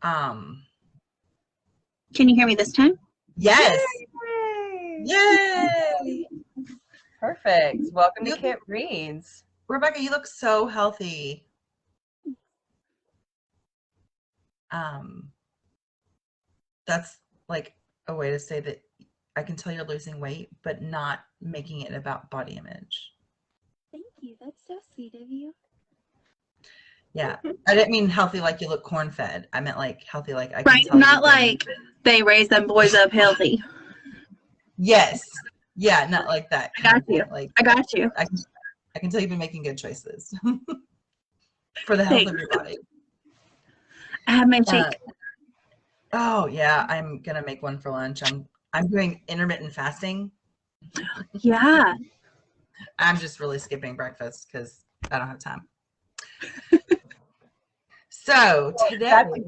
Can you hear me this time? Yes. Yay! Yay! Perfect. Welcome to KHIT Reads. Rebecca, you look so healthy. That's like a way to say that I can tell you're losing weight, but not making it about body image. Thank you. That's so sweet of you. Yeah. I didn't mean healthy like you look corn-fed. I meant like healthy like I can Right, tell not you like they raise them boys up healthy. Yes. Yeah, not like that. I got you. Like I got you. I can tell you've been making good choices for the health of your body. I have my shake. Oh yeah, I'm gonna make one for lunch. I'm doing intermittent fasting. Yeah. I'm just really skipping breakfast because I don't have time. So today, That's a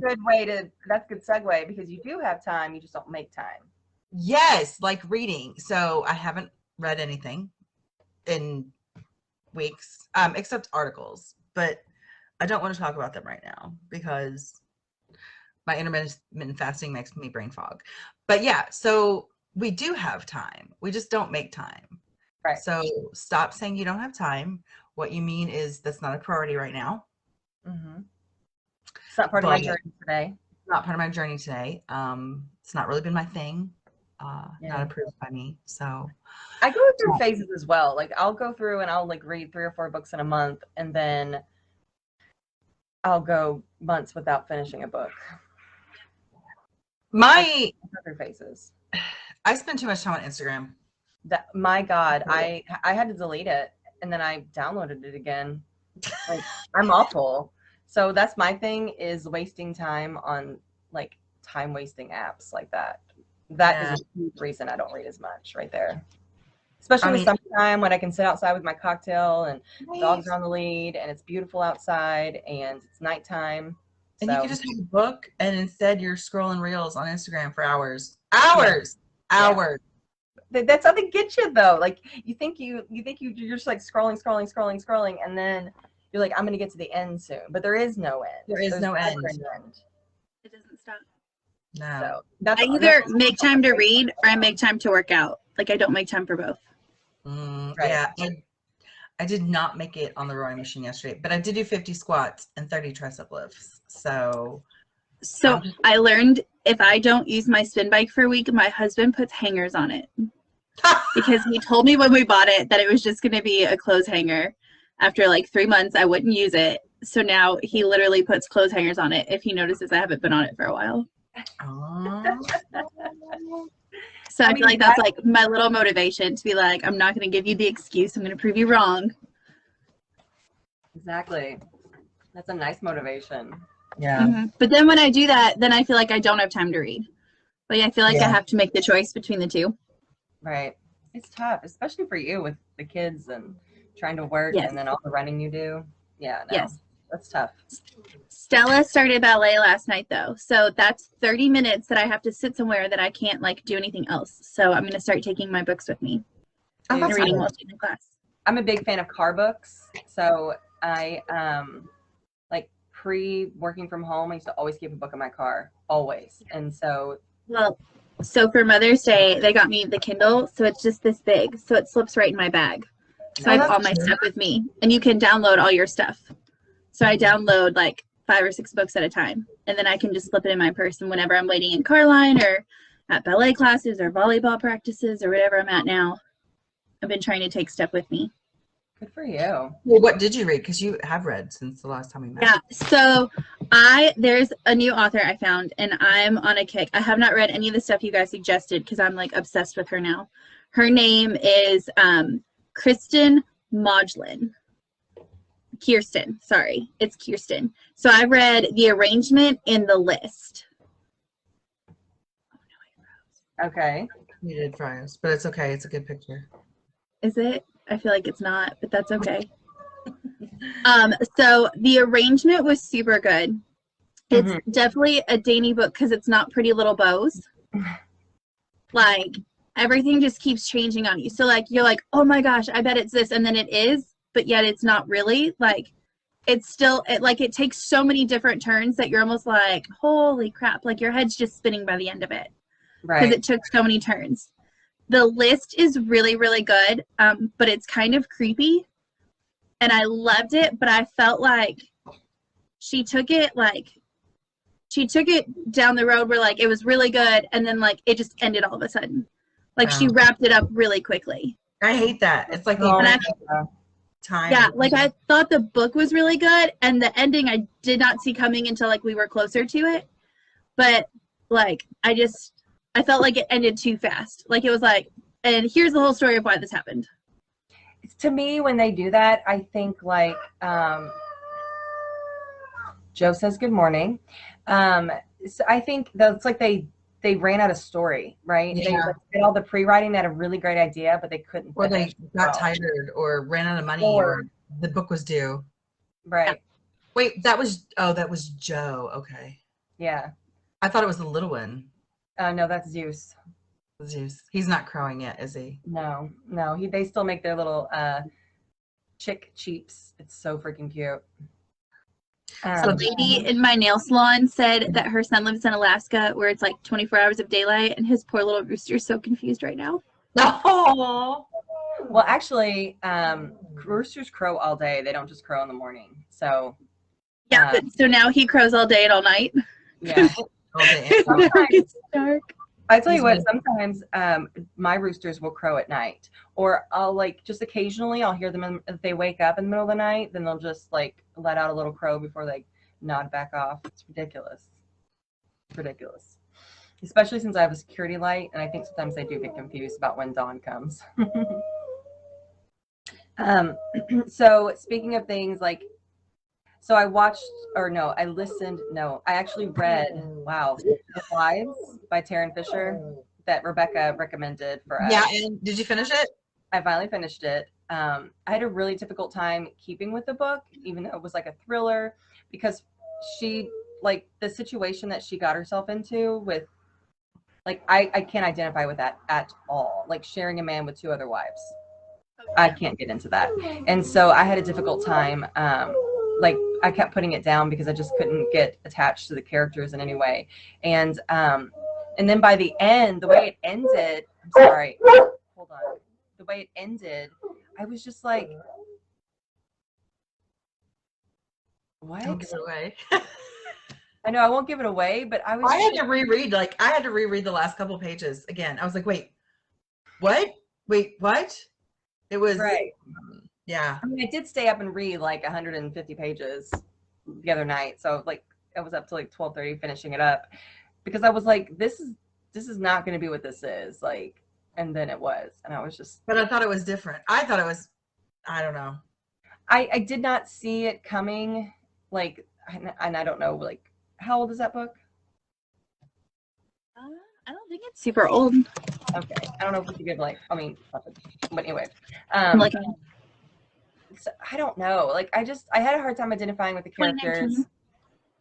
good segue because you do have time, you just don't make time. yes, like reading. So I haven't read anything in weeks, except articles, but I don't want to talk about them right now because my intermittent fasting makes me brain fog. But yeah, so we do have time. We just don't make time. Right. So stop saying you don't have time. What you mean is that's not a priority right now. Mm-hmm. It's not part of my journey today. Not part of my journey today. It's not really been my thing. Not approved by me. So I go through phases as well. Like I'll go through and I'll like read 3 or 4 books in a month, and then I'll go months without finishing a book. I go through phases. I spend too much time on Instagram. My God, I had to delete it and then I downloaded it again. Like I'm awful. So that's my thing, is wasting time on like time wasting apps like that. That is a huge reason I don't read as much right there. Especially in the summertime when I can sit outside with my cocktail and dogs are on the lead and it's beautiful outside and it's nighttime. And you can just have a book and instead you're scrolling reels on Instagram for hours. Hours. That's how they get you though. Like you're just like scrolling and then you're like, I'm gonna get to the end soon. But there is no end. There's no end. It doesn't stop. No. So I either make time to read or I make time to work out. Like I don't make time for both. Right. Yeah. I did not make it on the rowing machine yesterday, but I did do 50 squats and 30 tricep lifts. So I learned if I don't use my spin bike for a week, my husband puts hangers on it. Because he told me when we bought it that it was just going to be a clothes hanger. After like 3 months, I wouldn't use it. So now he literally puts clothes hangers on it if he notices I haven't been on it for a while. So I feel like that's like my little motivation to be like, I'm not going to give you the excuse. I'm going to prove you wrong. Exactly. That's a nice motivation. Yeah. Mm-hmm. But then when I do that, then I feel like I don't have time to read. Like I feel like I have to make the choice between the two. Right. It's tough, especially for you with the kids and trying to work and then all the running you do. Yeah. No, yes. That's tough. Stella started ballet last night though. So that's 30 minutes that I have to sit somewhere that I can't like do anything else. So I'm going to start taking my books with me and reading while she's in class. I'm a big fan of car books. So I like working from home, I used to always keep a book in my car, always. And so for Mother's Day, they got me the Kindle. So it's just this big. So it slips right in my bag. So I have all my stuff with me and you can download all your stuff. So I download like 5 or 6 books at a time, and then I can just slip it in my purse. And whenever I'm waiting in car line or at ballet classes or volleyball practices or whatever I'm at now, I've been trying to take stuff with me. Good for you. Well, what did you read? Because you have read since the last time we met. Yeah. So there's a new author I found, and I'm on a kick. I have not read any of the stuff you guys suggested because I'm like obsessed with her now. Her name is Kirsten Modglin. Sorry, it's Kirsten. So I read The Arrangement in the List. Oh no, I froze. Okay. You did fries, but it's okay. It's a good picture. Is it? I feel like it's not, but that's okay. So The Arrangement was super good. It's definitely a dainty book because it's not Pretty Little Bows. Like everything just keeps changing on you. So like you're like, oh my gosh, I bet it's this, and then it is. But yet it's not really. Like it's still it takes so many different turns that you're almost like, holy crap, like your head's just spinning by the end of it. Because it took so many turns. The list is really, really good, but it's kind of creepy. And I loved it, but I felt like she took it down the road where like it was really good, and then like it just ended all of a sudden. Like she wrapped it up really quickly. I hate that. It's like time. Yeah, like I thought the book was really good, and the ending I did not see coming until like we were closer to it. But like I felt like it ended too fast. Like it was like, and here's the whole story of why this happened. To me, when they do that, I think like Joe says good morning. So I think that's like they ran out of story, right? Yeah. They did all the pre-writing, they had a really great idea, but they couldn't. Or they got tired or ran out of money or the book was due. Right. Wait, that was Joe. Okay. Yeah. I thought it was the little one. No, that's Zeus. Zeus. He's not crowing yet, is he? No. They still make their little chick cheeps. It's so freaking cute. So a lady in my nail salon said that her son lives in Alaska where it's like 24 hours of daylight, and his poor little rooster is so confused right now. Oh. Well, actually, roosters crow all day. They don't just crow in the morning. So yeah, but so now he crows all day and all night. Yeah. All day. It's dark. I tell you what, sometimes my roosters will crow at night, or I'll like just occasionally I'll hear them if they wake up in the middle of the night, then they'll just like let out a little crow before they nod back off. It's ridiculous. Ridiculous. Especially since I have a security light, and I think sometimes they do get confused about when dawn comes. So speaking of things like, so I actually read, wow, The Wives by Taryn Fisher that Rebecca recommended for us. Yeah, and did you finish it? I finally finished it. I had a really difficult time keeping with the book, even though it was like a thriller, because she, like, the situation that she got herself into with, like, I can't identify with that at all. Like, sharing a man with 2 other wives. I can't get into that. And so I had a difficult time. Like, I kept putting it down because I just couldn't get attached to the characters in any way. And then by the end, the way it ended, I'm sorry, hold on. The way it ended, I was just like, what? Don't give it away. I know I won't give it away, but I had to reread the last couple pages again. I was like, wait, what? It was right. Yeah. I mean, I did stay up and read like 150 pages the other night. So like I was up to like 12:30 finishing it up because I was like, this is not going to be what this is. Like, and then it was, and I was just. But I thought it was different. I thought it was, I don't know. I did not see it coming. Like, and I don't know, like, how old is that book? I don't think it's super old. Okay. I don't know if we should give like, I mean, but anyway. So, I don't know. Like, I had a hard time identifying with the characters.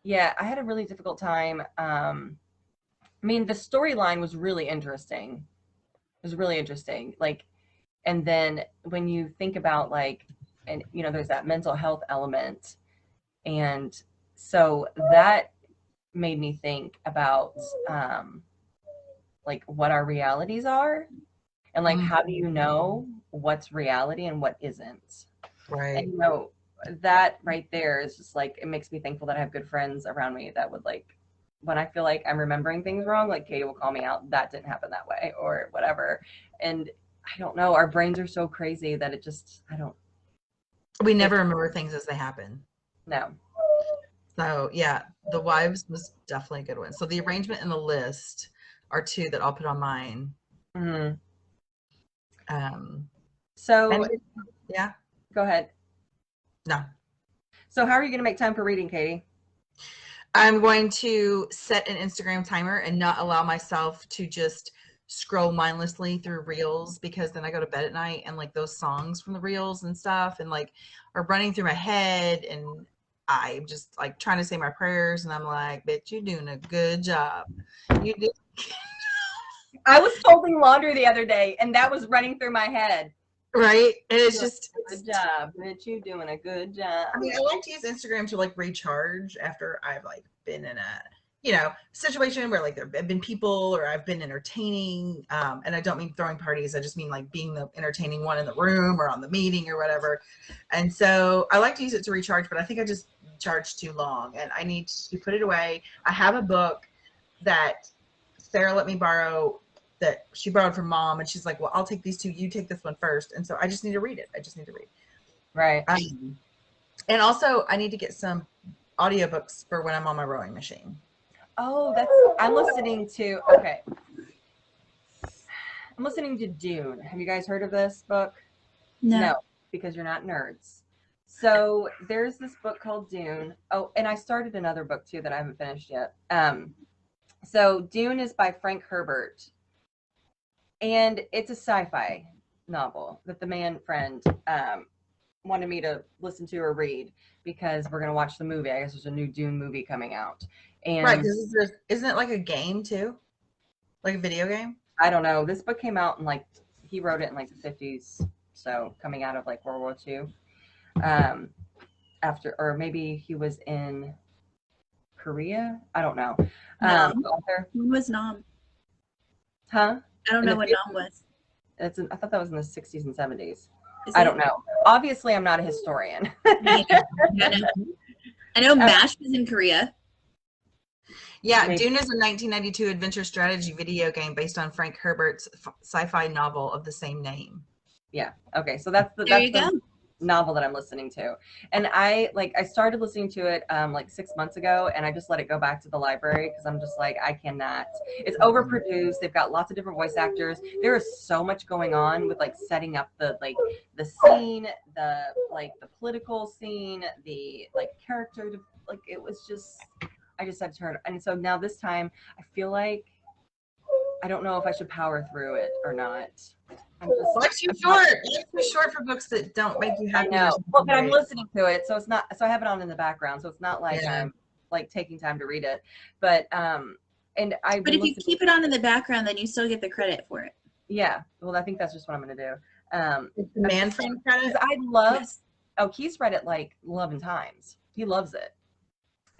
Yeah, I had a really difficult time. I mean, the storyline was really interesting. It was really interesting. Like, and then when you think about like, and you know, there's that mental health element. And so that made me think about like what our realities are and like how do you know what's reality and what isn't. Right. And you know, that right there is just like, it makes me thankful that I have good friends around me that would like, when I feel like I'm remembering things wrong, like Katie will call me out, that didn't happen that way or whatever. And I don't know, our brains are so crazy that it just, we never remember things as they happen. No. So yeah, The Wives was definitely a good one. So the arrangement and the list are 2 that I'll put on mine. Mm-hmm. So yeah, go ahead. No. So how are you going to make time for reading, Katie? I'm going to set an Instagram timer and not allow myself to just scroll mindlessly through reels, because then I go to bed at night and like those songs from the reels and stuff and like are running through my head, and I'm just like trying to say my prayers, and I'm like, bitch, you're doing a good job. You did. I was folding laundry the other day and that was running through my head. Right? And it's just Good job, bitch. You doing a good job. I mean, I like to use Instagram to like recharge after I've like been in a, you know, situation where like there have been people or I've been entertaining. And I don't mean throwing parties. I just mean like being the entertaining one in the room or on the meeting or whatever. And so I like to use it to recharge, but I think I just charged too long and I need to put it away. I have a book that Sarah let me borrow that she borrowed from Mom, and she's like, well, I'll take these two, you take this one first. And so I just need to read it. I just need to read. Right. And also I need to get some audiobooks for when I'm on my rowing machine. Oh, I'm listening to, okay. I'm listening to Dune. Have you guys heard of this book? No, because you're not nerds. So there's this book called Dune. Oh, and I started another book too that I haven't finished yet. So Dune is by Frank Herbert. And it's a sci-fi novel that the man friend wanted me to listen to or read because we're going to watch the movie. I guess there's a new Dune movie coming out. And right, isn't it like a game too? Like a video game? I don't know. This book came out in like, he wrote it in like the 50s. So coming out of like World War II. After, or maybe he was in Korea. I don't know. When was Nam? Huh? I don't know what Nam was. I thought that was in the 60s and 70s. I don't know. Obviously, I'm not a historian. I know MASH was in Korea. Yeah, Dune is a 1992 adventure strategy video game based on Frank Herbert's sci-fi novel of the same name. Yeah. Okay. So that's the novel that I'm listening to. And I started listening to it like 6 months ago, and I just let it go back to the library because I'm just like, I cannot. It's overproduced. They've got lots of different voice actors. There is so much going on with like setting up the scene, the political scene, the character, it was just, I just had to turn. And so now this time I feel like I don't know if I should power through it or not. Life's too short. Life's too short for books that don't make you happy. I know. Well, but I'm listening to it, so it's not. So I have it on in the background, so it's not like I'm like taking time to read it. But and I. But if you keep it on in the background, then you still get the credit for it. Yeah. Well, I think that's just what I'm going to do. It's the man friend credit. I love. Yes. Oh, he's read it like 11 times. He loves it.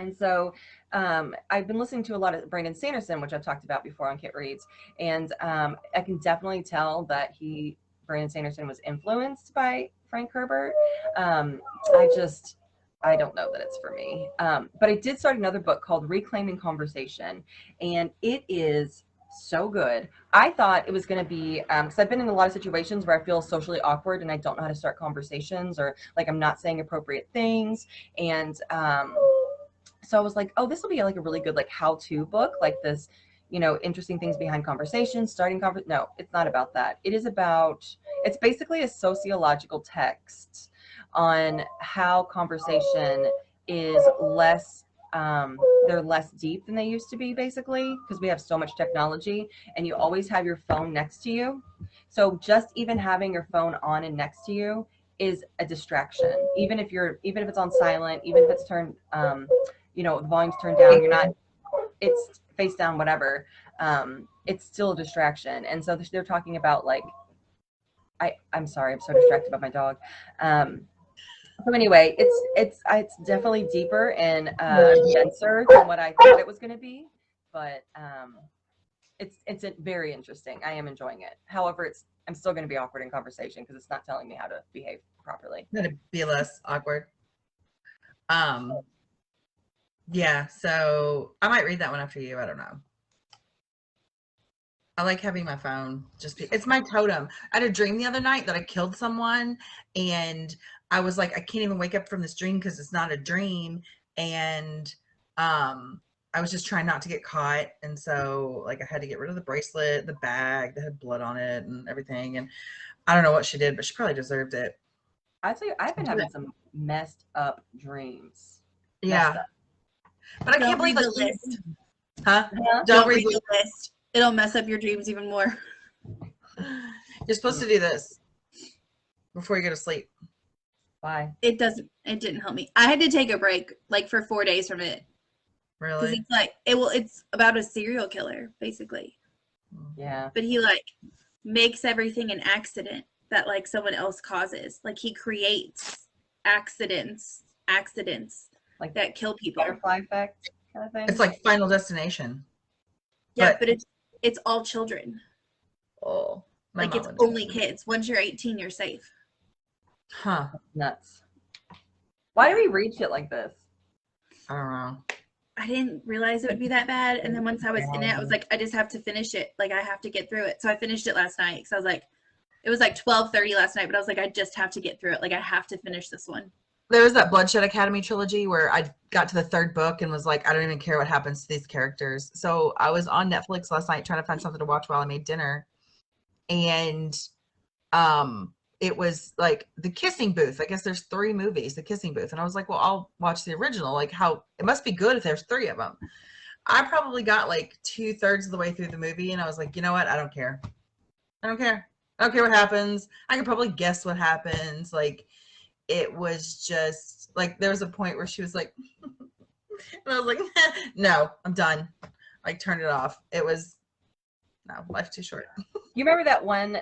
And so I've been listening to a lot of Brandon Sanderson, which I've talked about before on KHIT Reads. And I can definitely tell that Brandon Sanderson was influenced by Frank Herbert. I don't know that it's for me. But I did start another book called Reclaiming Conversation. And it is so good. I thought it was going to be, because I've been in a lot of situations where I feel socially awkward and I don't know how to start conversations, or like I'm not saying appropriate things. And so I was like, oh, this will be like a really good like how-to book, like this, interesting things behind conversations, No, it's not about that. It's basically a sociological text on how conversation is less, they're less deep than they used to be, basically, because we have so much technology and you always have your phone next to you. So just even having your phone on and next to you is a distraction. Even if it's on silent, even if it's turned, the volume's turned down, it's face down, whatever. It's still a distraction. And so they're talking about like, I'm sorry, I'm so distracted by my dog. So anyway, it's definitely deeper and denser than what I thought it was going to be, but it's very interesting. I am enjoying it. However, I'm still going to be awkward in conversation because it's not telling me how to behave properly. Going to be less awkward. Yeah, so I might read that one after you. I don't know. I like having my phone it's my totem. I had a dream the other night that I killed someone, and I was like, I can't even wake up from this dream because it's not a dream. And I was just trying not to get caught. And so like I had to get rid of the bracelet, the bag that had blood on it and everything. And I don't know what she did, but she probably deserved it. I'd say I've been having some messed up dreams. Yeah. But I can't believe the list. Huh? Don't read the list. It'll mess up your dreams even more. You're supposed to do this before you go to sleep. Why? It didn't help me. I had to take a break like for 4 days from it. Really? Because it's like it's about a serial killer, basically. Yeah. But he like makes everything an accident that like someone else causes. Like he creates accidents Like that kill people. butterfly effect kind of thing. It's like Final Destination. Yeah, but it's all children. Oh, my like mom it's would do only kids. Once you're 18, you're safe. Huh. Nuts. Why do we read shit like this? I don't know. I didn't realize it would be that bad. And then once I was in it, I was like, I just have to finish it. Like I have to get through it. So I finished it last night. So I was like, it was like 12:30 last night, but I was like, I just have to get through it. Like I have to finish this one. There was that Bloodshed Academy trilogy where I got to the third book and was like, I don't even care what happens to these characters. So I was on Netflix last night trying to find something to watch while I made dinner. And it was like The Kissing Booth. I guess there's 3 movies, The Kissing Booth. And I was like, well, I'll watch the original. Like how it must be good if there's 3 of them. I probably got like 2/3 of the way through the movie. And I was like, you know what? I don't care. I don't care. I don't care what happens. I can probably guess what happens. Like it was just like, there was a point where she was like, and I was like, no, I'm done. Like turn it off. It was, no, life's too short. You remember that one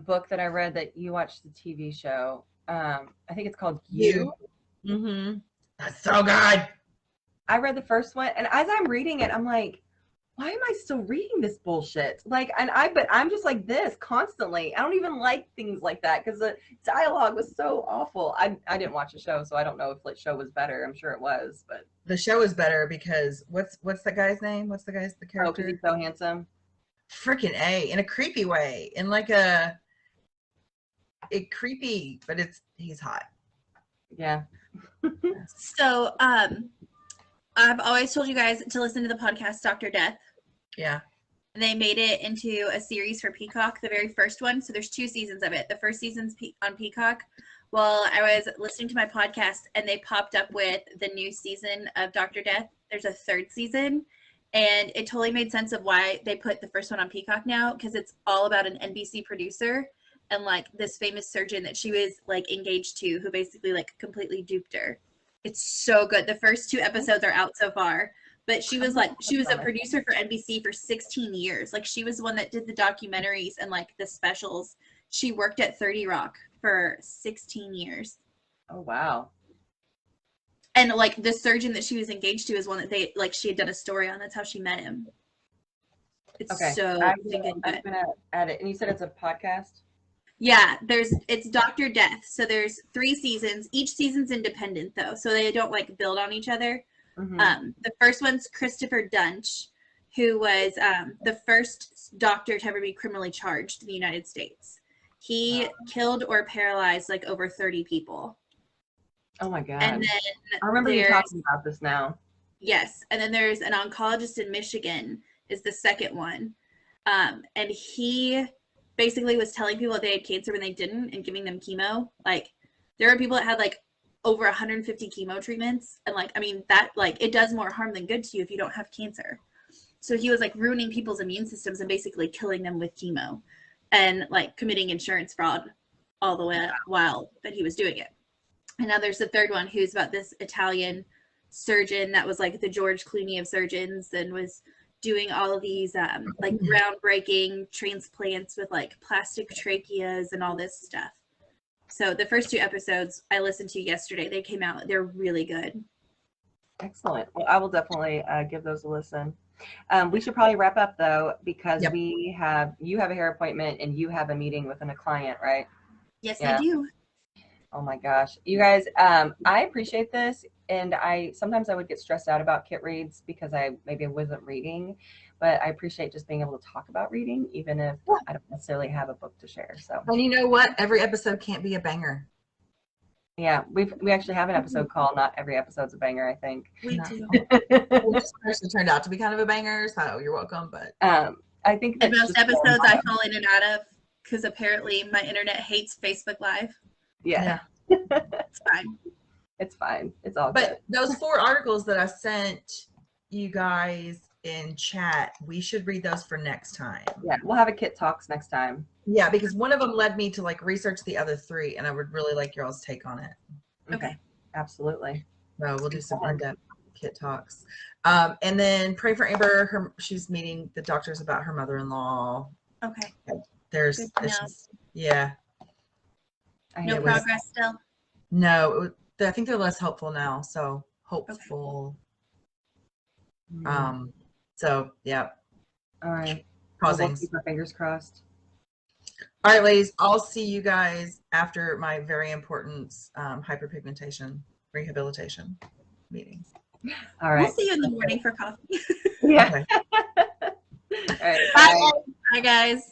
book that I read that you watched the TV show? I think it's called You. Mm-hmm. That's so good. I read the first one, and as I'm reading it, I'm like, why am I still reading this bullshit? Like, but I'm just like this constantly. I don't even like things like that because the dialogue was so awful. I didn't watch the show, so I don't know if the show was better. I'm sure it was, but the show is better because what's the guy's name? What's the character? Oh, because he's so handsome. Freaking A, in a creepy way, in like it creepy, but he's hot. Yeah. So I've always told you guys to listen to the podcast Dr. Death. Yeah. They made it into a series for Peacock, the very first one. So there's 2 seasons of it. The first season's on Peacock. Well, I was listening to my podcast and they popped up with the new season of Dr. Death. There's a 3rd season. And it totally made sense of why they put the first one on Peacock now, because it's all about an NBC producer and like this famous surgeon that she was like engaged to, who basically like completely duped her. It's so good. The first 2 episodes are out so far, but she was a producer for NBC for 16 years. Like she was the one that did the documentaries and like the specials. She worked at 30 Rock for 16 years. Oh, wow. And like the surgeon that she was engaged to is one that she had done a story on. That's how she met him. It's okay. so I'm gonna add it. And you said it's a podcast? Yeah, it's Dr. Death. So there's 3 seasons. Each season's independent though, so they don't like build on each other. Mm-hmm. The first one's Christopher Dunch, who was the first doctor to ever be criminally charged in the United States. He killed or paralyzed like over 30 people. Oh my God. And then I remember you talking about this now. Yes. And then there's an oncologist in Michigan is the second one. And he basically was telling people that they had cancer when they didn't and giving them chemo. Like there are people that had like over 150 chemo treatments. And like, I mean, that like it does more harm than good to you if you don't have cancer. So he was like ruining people's immune systems and basically killing them with chemo and like committing insurance fraud all the way while that he was doing it. And now there's the third one who's about this Italian surgeon that was like the George Clooney of surgeons and was doing all of these like groundbreaking transplants with like plastic tracheas and all this stuff. So the first 2 episodes I listened to yesterday, they came out. They're really good. Excellent. Well, I will definitely give those a listen. We should probably wrap up though, because Yep. you have a hair appointment and you have a meeting with a client, right? Yes, Yeah. I do. Oh my gosh. You guys, I appreciate this. And sometimes I would get stressed out about KHIT reads because I wasn't reading, but I appreciate just being able to talk about reading, even if I don't necessarily have a book to share. So, And you know what? Every episode can't be a banger. yeah, we actually have an episode called "Not Every Episode's a Banger," I think. We No. do. Well, this person turned out to be kind of a banger, so you're welcome. But I think And that's most just episodes I fall in and out of because apparently my internet hates Facebook Live. Yeah. It's fine. It's fine. It's all good. But those 4 articles that I sent you guys in chat, we should read those for next time. Yeah, we'll have a KHIT Talks next time. Yeah, because one of them led me to like research the other 3, and I would really like y'all's take on it. Okay. Absolutely. So we'll do some in-depth KHIT Talks. And then pray for Amber. She's meeting the doctors about her mother-in-law. Okay. There's, Good to know. yeah. No progress still? No, I think they're less helpful now. So hopeful. Mm. So yeah. All right. Pausing. We'll keep our fingers crossed. All right, ladies. I'll see you guys after my very important hyperpigmentation rehabilitation meetings. All right. We'll see you in the morning for coffee. Yeah. Okay. All right. Bye. Bye, guys.